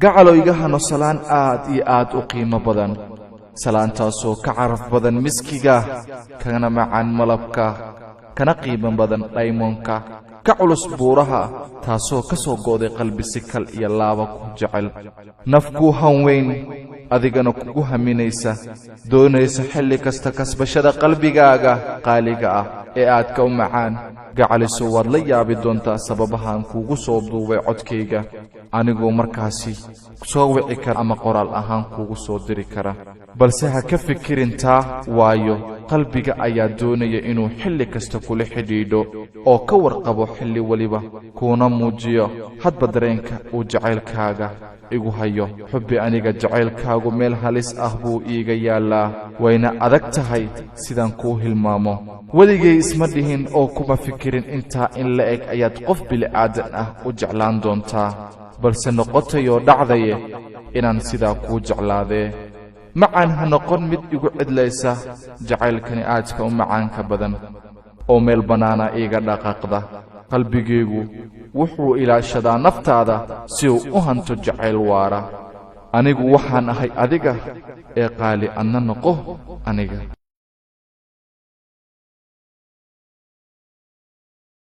gacalo iga hano salaan aad iyo aad u qiimo badan salaantaasoo ka caraf badan miskiga kana macaan malabka kana qiimo badan dhaymoonka ka culus buuraha taasoo ka soo gooday qalbi si kal iyo laaba ku jecel nafku hanweyn adigana kugu haminaysa doonaysa xilli kasta kasbashada qalbigaaga qaaliga ah ee aad ka u macaan gacaliso waad la yaabi doontaa sababahan kuugu soo duubay codkayga anigoo markaasi soo wici kara ama qoraal ahaan kuugu soo diri kara balse ha ka fikirin taa waayo qalbiga ayaa doonaya inuu xilli kasta kula xidhiidho oo ka warqabo xilli waliba kuuna muujiyo hadba dareenka uu jacaylkaaga igu hayo xubbi aniga jacaylkaagu meel halis ah buu iiga yaallaa wayna adag tahay sidaan kuu hilmaamo weligay isma dhihin oo kuma fikirin intaa in la eg ayaad qof bili'aadan ah u jeclaan doontaa balse noqotayoo dhacdaye inaan sidaa kuu jeclaadee macaan ha noqon mid igu cidlaysa jacaylkani aadka u macaanka badan oo meel bannaana iiga dhaqaaqda qalbigaygu wuxuu ilaashadaa naftaada si uu u hanto jacayl waara anigu waxaan ahay adiga ee qaali adna noqo aniga